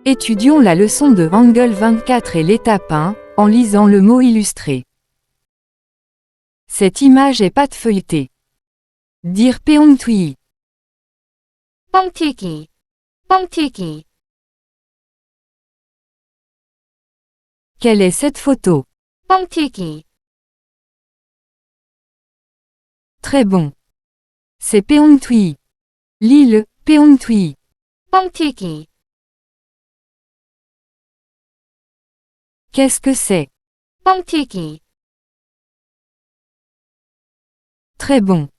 Étudions la leçon de Hangul 24 et l'étape 1, en lisant le mot illustré. Cette image est pâte feuilletée. Dire 뻥튀기. 뻥튀기, 뻥튀기. Quelle est cette photo? 뻥튀기, Très bon. C'est 뻥튀기. Lis-le, 뻥튀기. 뻥튀기. Qu'est-ce que c'est? 뻥튀기, Très bon.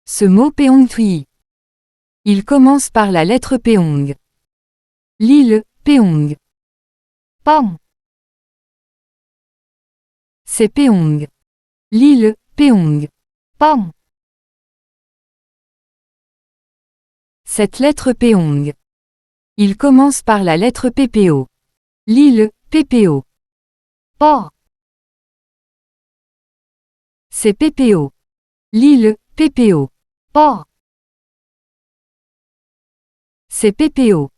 Ce mot 뻥튀기. Il commence par la lettre 폐옹. Lis-le, 폐옹. 뻥, C'est 폐옹. Lis-le, 폐옹. 뻥. Cette lettre 폐옹. Il commence par la lettre PPO. Lis-le, PPO. 뻐, C'est PPO. Lis-le, PPO. 뻐. C'est PPO.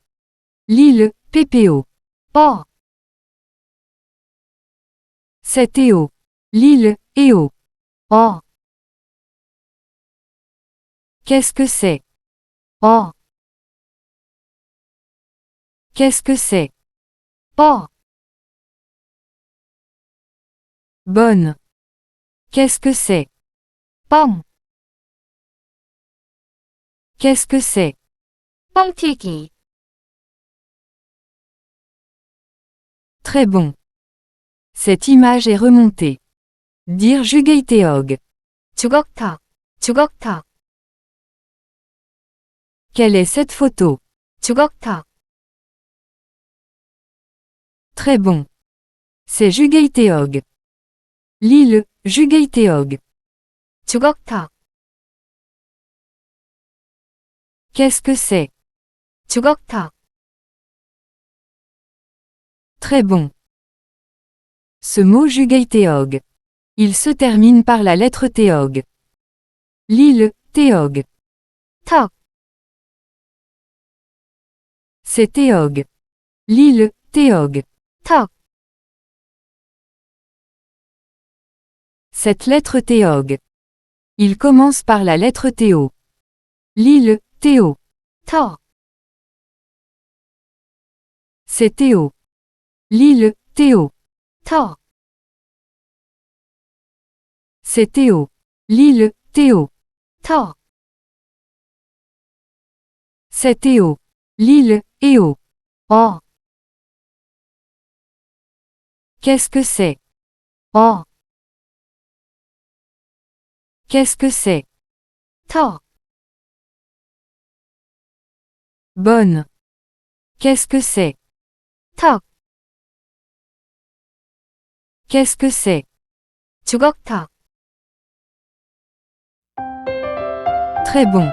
Lis-le, PPO. 뻐. C'est EO. Lis-le, EO. 어, Qu'est-ce que c'est? 어, Qu'est-ce que c'est? 뻐. Bonne. Qu'est-ce que c'est? 뻥, Qu'est-ce que c'est? 뻥튀기. Très bon. Cette image est remontée. Dire 주게이테og. 주걱턱, 주걱턱. Quelle est cette photo? 주걱턱. Très bon. C'est 주게이테og. Lis-le, 주게이테og. 주걱턱. Qu'est-ce que c'est? 주걱턱. Très bon. Ce mot 주게이테og. Il se termine par la lettre teog. Lis-le, teog. 턱, C'est teog. Lis-le, teog. 턱. Cette lettre teog. Il commence par la lettre Théo. Lis-le, Théo. 터, C'est Théo. Lis-le, Théo. 터. C'est Théo. Lis-le, Théo. 터. C'est Théo. Lis-le, Éo. 어, Qu'est-ce que c'est? 어. Qu'est-ce que c'est? 터. Bonne. Qu'est-ce que c'est? 턱, Qu'est-ce que c'est? 주걱턱. Très bon.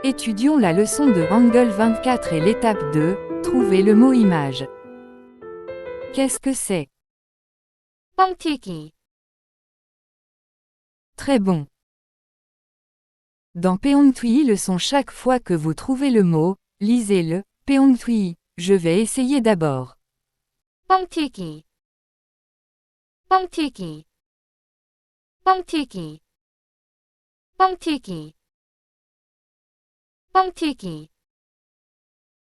Étudions la leçon de Hangul 24 et l'étape 2, trouvez le mot image. Qu'est-ce que c'est? 뻥튀기. Très bon. Dans 뻥튀기 leçon chaque fois que vous trouvez le mot, lisez-le, 뻥튀기. Je vais essayer d'abord. 뻥튀기. 뻥튀기. 뻥튀기. 뻥튀기. 뻥튀기.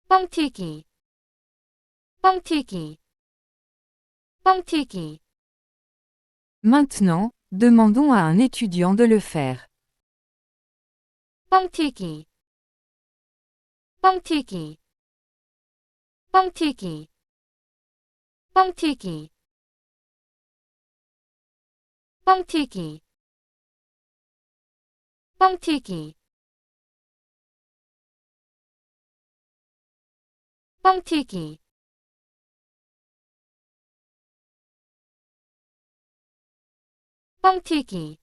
뻥튀기. 뻥튀기. 뻥튀기. Maintenant, demandons à un étudiant de le faire. 뻥튀기. 뻥튀기. 뻥튀기. 뻥튀기. 뻥튀기. 뻥튀기. 뻥튀기. 뻥튀기.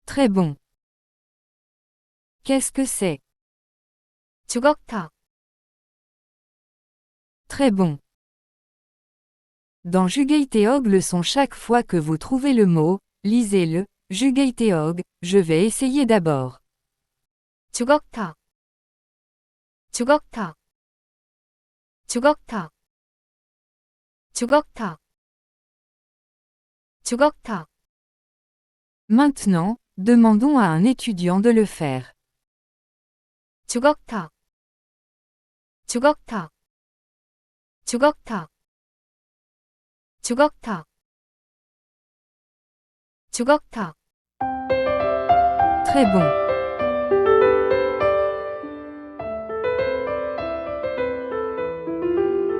Très bon. Qu'est-ce que c'est? 주걱턱. Très bon. Dans 주게이테og leçon chaque fois que vous trouvez le mot, lisez-le, 주게이테og. Je vais essayer d'abord. 주걱턱. 주걱턱, 주걱턱, 주걱턱, 주걱턱. Maintenant, demandons à un étudiant de le faire. 주걱턱, 주걱턱, 주걱턱, 주걱턱, 주걱턱. Très bon.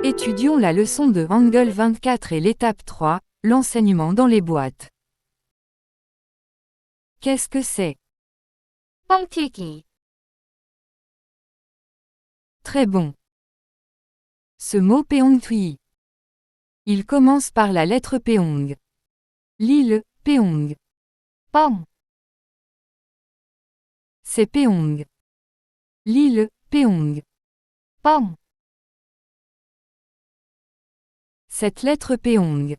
Étudions la leçon de Hangul 24 et l'étape 3, l'enseignement dans les boîtes. Qu'est-ce que c'est? 뻥튀기, Très bon. Ce mot peongtui. Il commence par la lettre peong. Lis le peong. 뻥, C'est peong. Lis le peong. 뻥. Cette lettre peong.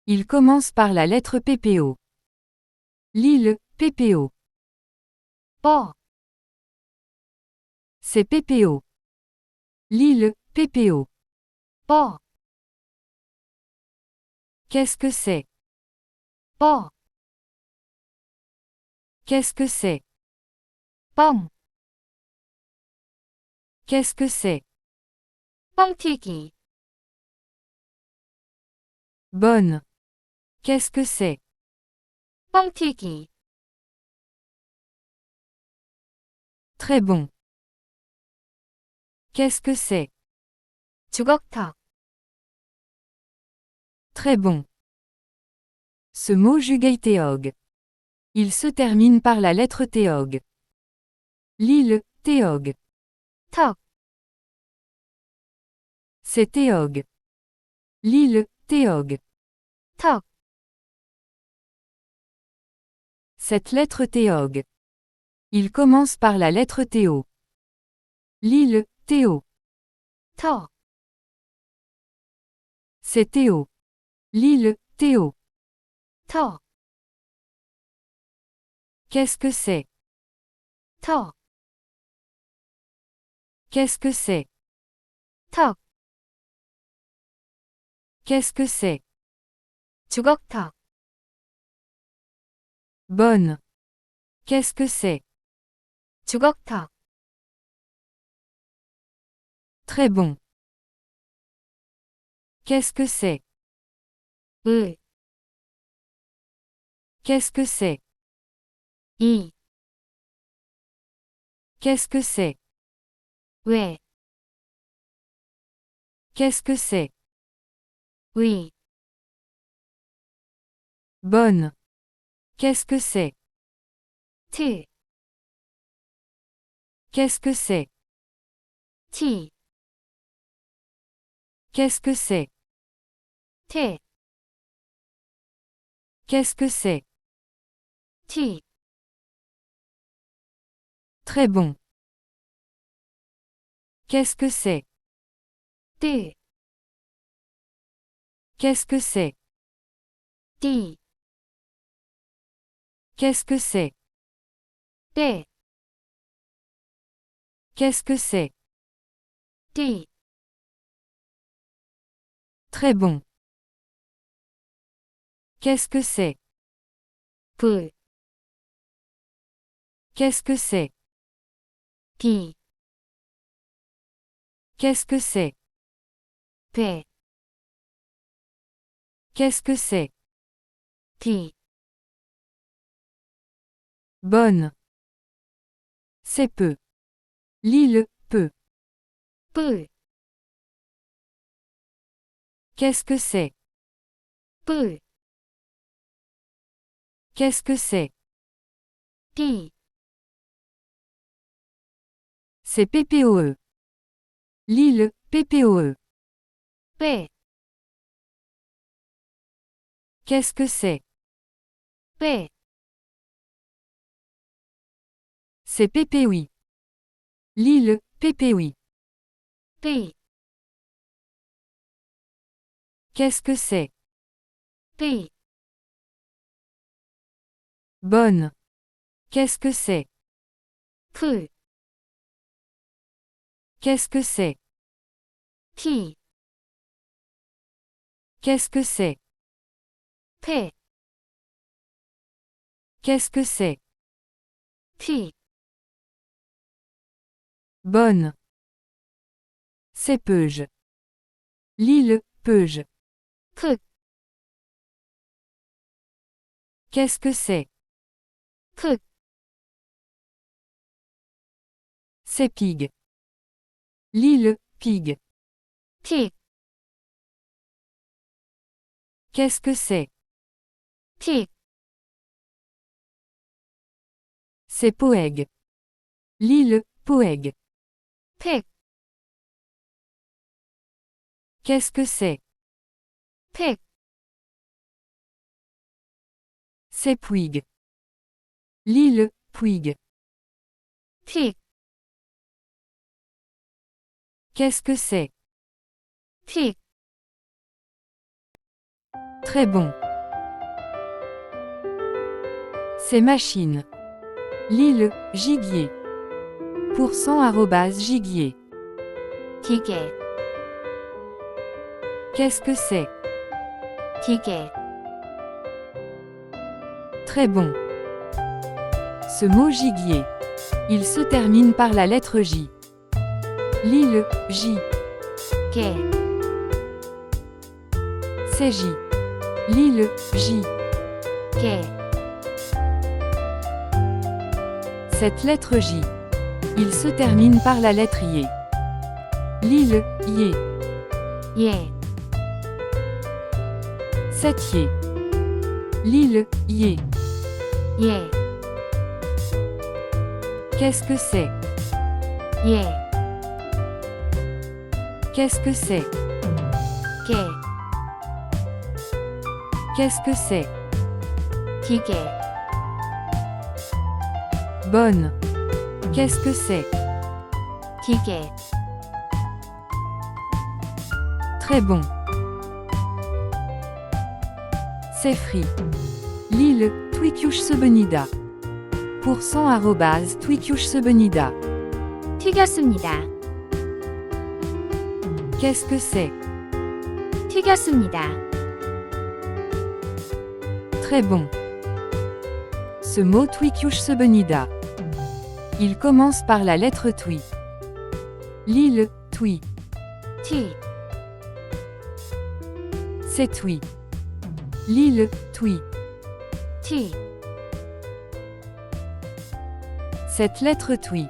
Il commence par la lettre ppo. Lis le ppo. 뻐, C'est ppo. Lis le ppo. 뻐, Qu'est-ce que c'est? 뻐, Qu'est-ce que c'est? 뻥. Qu'est-ce que c'est? 뻥튀기, Bonne. Qu'est-ce que c'est? 뻥튀기. Très bon. Qu'est-ce que c'est? 주걱턱, Très bon. Ce mot jugeiteog. Il se termine par la lettre teog. Lis le teog. 턱, C'est teog. Lis le teog. 턱. Cette lettre teog. Il commence par la lettre théo. Lis le théo. 터, C'est théo. Lis le théo. 터, Qu'est-ce que c'est? 터, Qu'est-ce que c'est? 턱. Qu'est-ce que c'est? 주걱턱, Bonne. Qu'est-ce que c'est? 주걱턱. Très bon. Qu'est-ce que c'est? 을, Qu'est-ce que c'est? 이, Qu'est-ce que c'est? 왜, Qu'est-ce que c'est? 위. Bonne. Qu'est-ce que c'est? 틀, Qu'est-ce que c'est? 티, Qu'est-ce que c'est? 태, Qu'est-ce que c'est? 티. Très bon. Qu'est-ce que c'est? 뜰, Qu'est-ce que c'est? 띠, Qu'est-ce que c'est? 때, Qu'est-ce que c'est? 띠. Très bon. Qu'est-ce que c'est? 불, Qu'est-ce que c'est? 비, Qu'est-ce que c'est? 배, Qu'est-ce que c'est? 비. Bonne. C'est peu. Lis le peu. 뿔, Qu'est-ce que c'est? 뿔, Qu'est-ce que c'est? 띠. C'est PPOE. Lis le PPOE. 빼, Qu'est-ce que c'est? 빼. C'est PPOI. Lis le PPOI. 삐, Qu'est-ce que c'est? 삐. Bonne. Qu'est-ce que c'est? 풀, Qu'est-ce que c'est? 티, Qu'est-ce que c'est? 폐, Qu'est-ce que c'est? 티, Bonne. Cépeuge. L'île, Peuge. 크, Qu'est-ce que c'est? 크, C'est Pig. L'île, Pig. 틱, Qu'est-ce que c'est? 틱, C'est Poègue. L'île, Poègue. 팩, Qu'est-ce que c'est? 팩, C'est Puig. L'île, Puig. 틱, Qu'est-ce que c'est? 틱, Très bon. C'est machine. L'île, Gibier. %@gibier. 기계, Qu'est-ce que c'est? 기계, Très bon. Ce mot gibier. Il se termine par la lettre J. L'île, J. 개, C'est J. L'île, J. 개, Cette lettre J. Il se termine par la lettre Y. L'île, Y. 예, C'est Y. L'île, Y. 예, Qu'est-ce que c'est? 예, Qu'est-ce que c'est? 개, Qu'est-ce que c'est? 기계, Bonne. Qu'est-ce que c'est? 기계, Très bon. C'est free. L'île, Twikiushsebenida. %@twikiushsebenida. 튀겼습니다. Qu'est-ce que c'est? 튀겼습니다. Très bon. Ce mot Twikiushsebenida. Il commence par la lettre Twi. L'île, Twi. 티, C'est Twi. L'île, Twi. 티, Cette lettre Twi.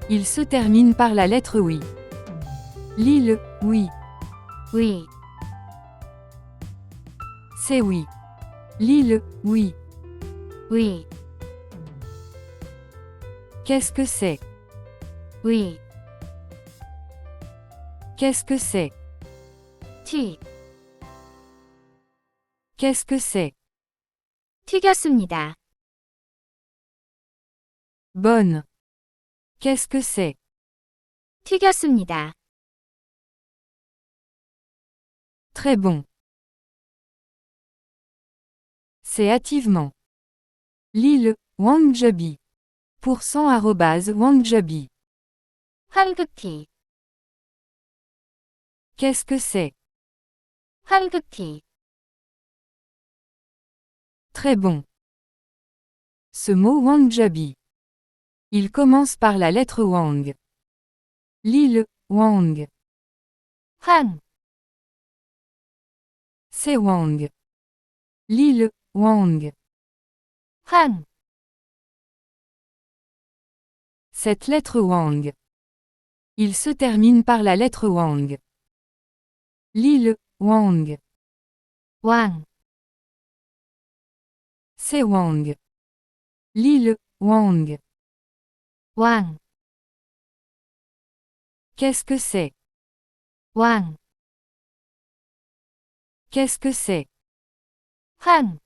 Il se termine par la lettre Oui. L'île, Oui. 위, C'est Oui. L'île, Oui. 위, Qu'est-ce que c'est? 위, Qu'est-ce que c'est? 티, Qu'est-ce que c'est? 튀겼습니다. Bonne. Qu'est-ce que c'est? 튀겼습니다. Très bon. C'est hâtivement. L'île, Wangjabi. %@wangjabi. 황급히, Qu'est-ce que c'est? 황급히, Très bon. Ce mot Wangjabi. Il commence par la lettre Wang. L'île, Wang. 황, C'est Wang. L'île, Wang. 황, Cette lettre Wang. Il se termine par la lettre Wang. L'île, Wang. 왕, C'est Wang. L'île, Wang. 왕, Qu'est-ce que c'est? 왕, Qu'est-ce que c'est? 황,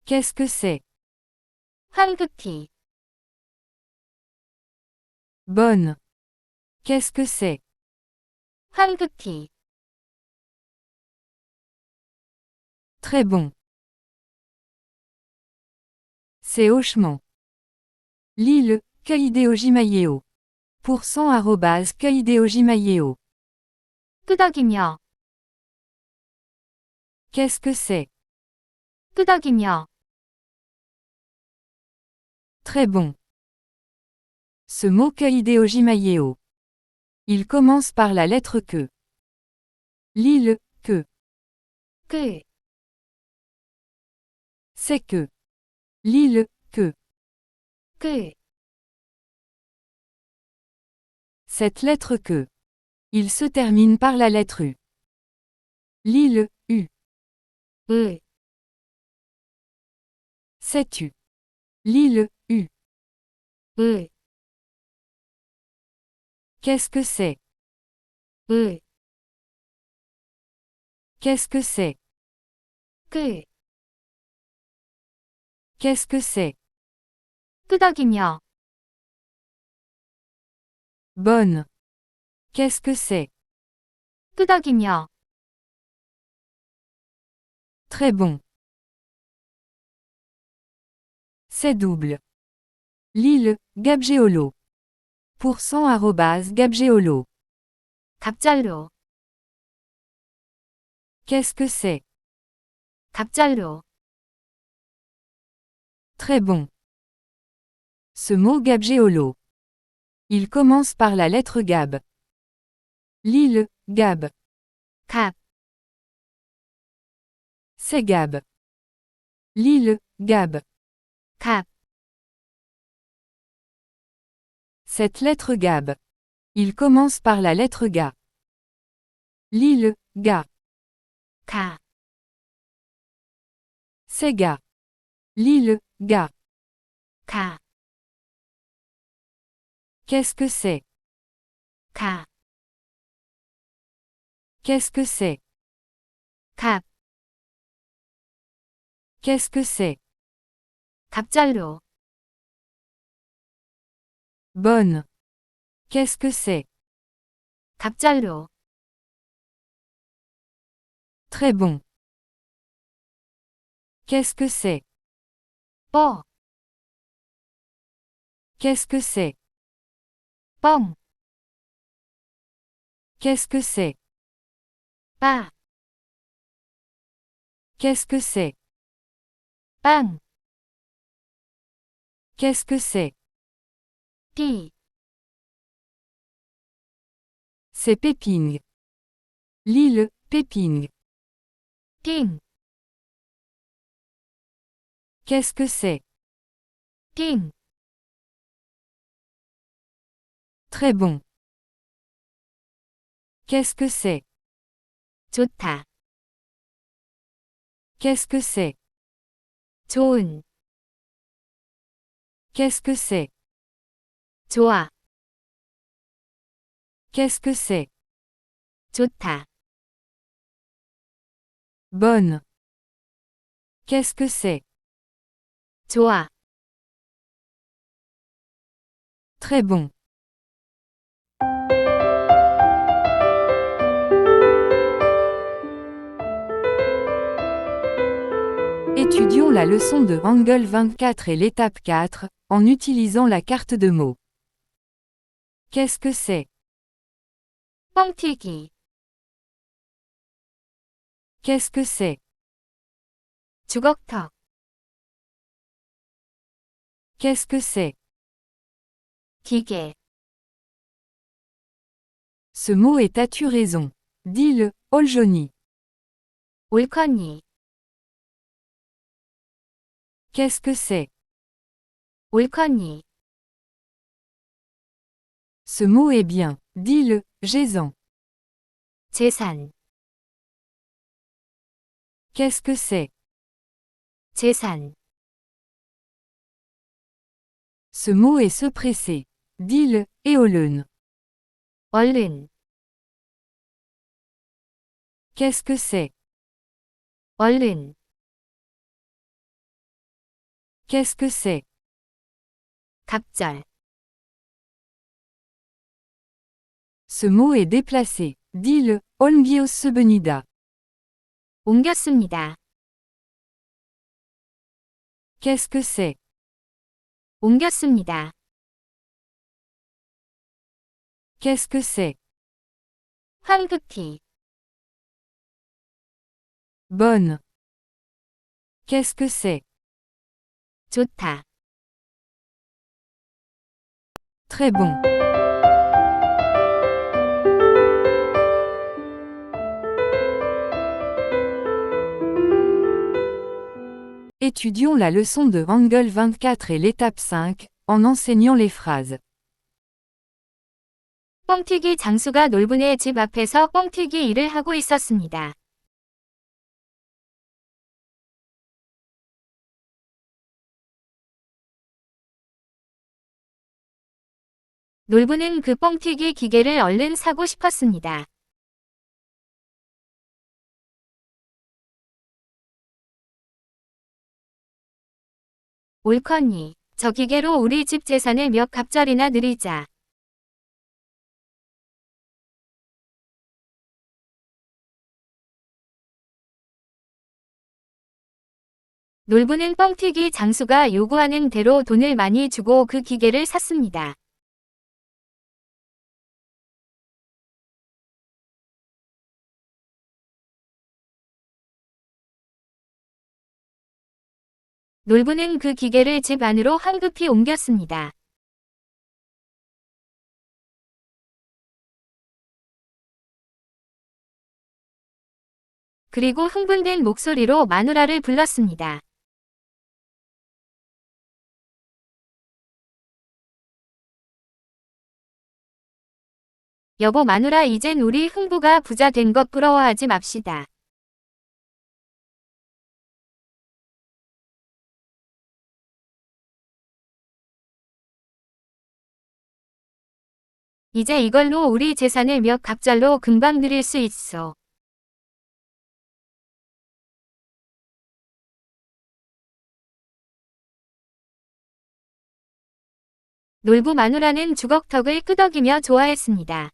Qu'est-ce que c'est? 황급히, Bonne. Qu'est-ce que c'est? 황급히, Très bon. C'est hochement. L'île, Kaideojimayeo. pourcent arrobase cueilledeojimayeo. 끄덕이며, Qu'est-ce que c'est? 끄덕이며, Très bon. Ce mot cueilledeojimayeo. Il commence par la lettre que. Lis le que. 그, C'est que. Lis le que. 그, Cette lettre que. Il se termine par la lettre U. Lis le U. 을, Sais-tu? Lis le U. 을, Qu'est-ce que c'est? 을, Qu'est-ce que c'est? 그, Qu'est-ce que c'est? 끄덕이며, Bonne. Qu'est-ce que c'est? 끄덕이며, Très bon. C'est double. Lis le gabgeolo. Pourcent arrobase gabgeolo. 갑잘로, Qu'est-ce que c'est? 갑잘로, Très bon. Ce mot gabgeolo. Il commence par la lettre gab. Lis le gab. 갑, C'est gab. Lis le gab. 갑, Cette lettre gab. Il commence par la lettre ga. Lis le ga. 가, C'est ga. Lis le ga. 가, Qu'est-ce que c'est? 가, Qu'est-ce que c'est? 갑, Qu'est-ce que c'est? 갑잘로, Bonne. Qu'est-ce que c'est? 갑잘로, Très bon. Qu'est-ce que c'est? 뻐, Qu'est-ce que c'est? 뻥, Qu'est-ce que c'est? 빠, Qu'est-ce que c'est? 빵, Qu'est-ce que c'est? 띠, C'est péping. Lis le péping. 띵, Qu'est-ce que c'est? 띵, Très bon. Qu'est-ce que c'est? 좋다, Qu'est-ce que c'est? 좋은, Qu'est-ce que c'est? 좋아, Qu'est-ce que c'est? 좋다, Bonne. Qu'est-ce que c'est? 좋아, Très bon. Étudions la leçon de Hangul 24 et l'étape 4, en utilisant la carte de mots. Qu'est-ce que c'est? 뻥튀기, Qu'est-ce que c'est? 주걱턱, Qu'est-ce que c'est? 기계, Ce mot est as-tu raison? Dis-le, Oljoni. 옳거니, Qu'est-ce que c'est? 옳거니, Ce mot est bien. Dis-le, Gézan. 재산, Qu'est-ce que c'est? 재산, Ce mot est se presser. Dis-le, Éolun. 얼른, Qu'est-ce que c'est? 얼른, Qu'est-ce que c'est? 갑절, Ce mot est déplacé. Dis-le, Olmgios Sebenida. 옮겼습니다. Qu'est-ce que c'est? 옮겼습니다. Qu'est-ce que c'est? 황급히, Bonne. Qu'est-ce que c'est? 좋다, Très bon. Étudions la leçon de Angle 24 et l'étape 5, en enseignant les phrases. 뻥튀기 장수가 놀부네 집 앞에서 뻥튀기 일을 하고 있었습니다. 놀부는 그 뻥튀기 기계를 얼른 사고 싶었습니다. 옳거니, 저 기계로 우리 집 재산을 몇 갑절이나 늘리자. 놀부는 뻥튀기 장수가 요구하는 대로 돈을 많이 주고 그 기계를 샀습니다. 놀부는 그 기계를 집 안으로 황급히 옮겼습니다. 그리고 흥분된 목소리로 마누라를 불렀습니다. 여보 마누라 이젠 우리 흥부가 부자 된 것 부러워하지 맙시다. 이제 이걸로 우리 재산을 몇 갑절로 금방 늘릴 수 있어. 놀부 마누라는 주걱턱을 끄덕이며 좋아했습니다.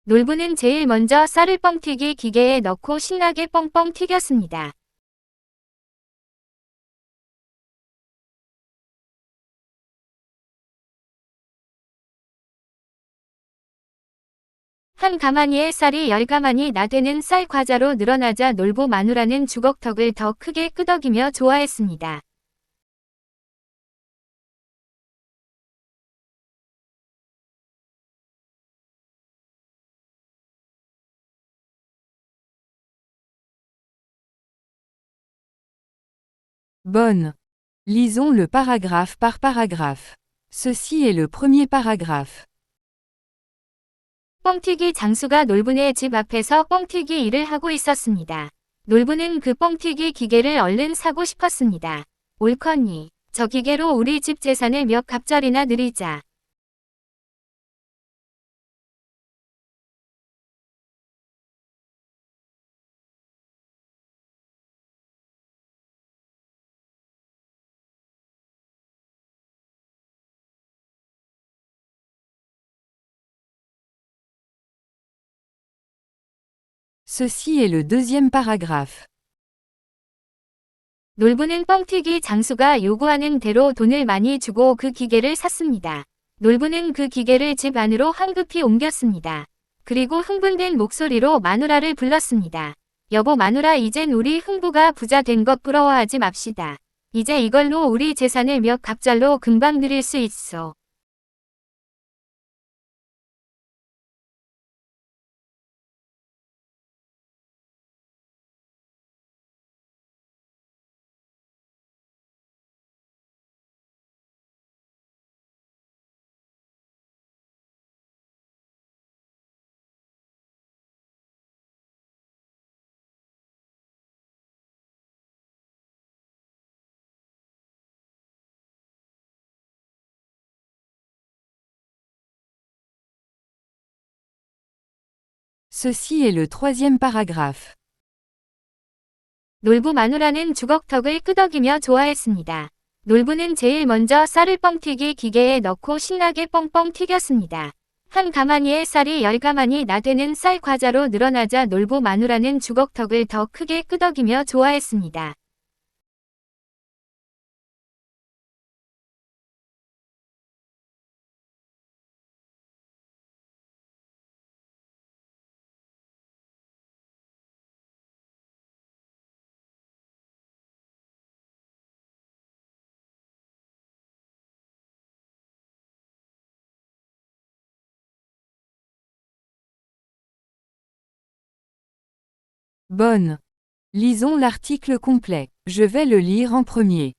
놀부는 제일 먼저 쌀을 뻥튀기 기계에 넣고 신나게 뻥뻥 튀겼습니다. 한 가마니의 쌀이 10가마니 나되는 쌀 과자로 늘어나자 놀부 마누라는 주걱턱을 더 크게 끄덕이며 좋아했습니다. Bonne. Lisons le paragraphe par paragraphe. Ceci est le premier paragraphe. 뻥튀기 장수가 놀부네 집 앞에서 뻥튀기 일을 하고 있었습니다. 놀부는 그 뻥튀기 기계를 얼른 사고 싶었습니다. 옳거니, 저 기계로 우리 집 재산을 몇 갑절이나 늘리자. Ceci est le deuxième paragraphe. 놀부는 뻥튀기 장수가 요구하는 대로 돈을 많이 주고 그 기계를 샀습니다. 놀부는 그 기계를 집 안으로 황급히 옮겼습니다. 그리고 흥분된 목소리로 마누라를 불렀습니다. 여보 마누라 이젠 우리 흥부가 부자 된 것 부러워하지 맙시다. 이제 이걸로 우리 재산을 몇 갑절로 금방 늘릴 수 있어. Ceci est le troisième paragraphe. 놀부 마누라는 주걱턱을 끄덕이며 좋아했습니다. 놀부는 제일 먼저 쌀을 뻥튀기 기계에 넣고 신나게 뻥뻥 튀겼습니다. 한 가마니의 쌀이 10가마니 나되는 쌀 과자로 늘어나자 놀부 마누라는 주걱턱을 더 크게 끄덕이며 좋아했습니다. Bonne. Lisons l'article complet. Je vais le lire en premier.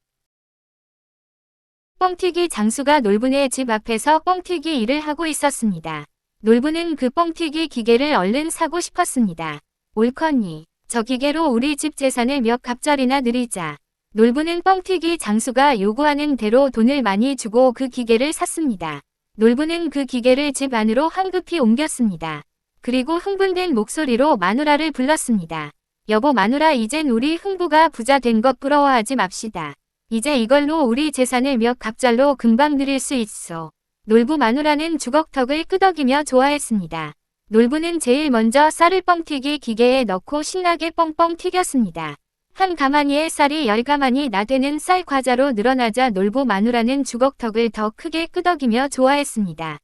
뻥튀기 장수가 놀부네 집 앞에서 뻥튀기 일을 하고 있었습니다. 놀부는 그 뻥튀기 기계를 얼른 사고 싶었습니다. 옳거니, 저 기계로 우리 집 재산을 몇 갑절이나 늘리자. 놀부는 뻥튀기 장수가 요구하는 대로 돈을 많이 주고 그 기계를 샀습니다. 놀부는 그 기계를 집 안으로 황급히 옮겼습니다. 그리고 흥분된 목소리로 마누라를 불렀습니다. 여보 마누라, 이젠 우리 흥부가 부자 된 것 부러워하지 맙시다. 이제 이걸로 우리 재산을 몇 갑절로 금방 늘릴 수 있어. 놀부 마누라는 주걱턱을 끄덕이며 좋아했습니다. 놀부는 제일 먼저 쌀을 뻥튀기 기계에 넣고 신나게 뻥뻥 튀겼습니다. 한 가마니의 쌀이 10가마니 나되는 쌀 과자로 늘어나자 놀부 마누라는 주걱턱을 더 크게 끄덕이며 좋아했습니다.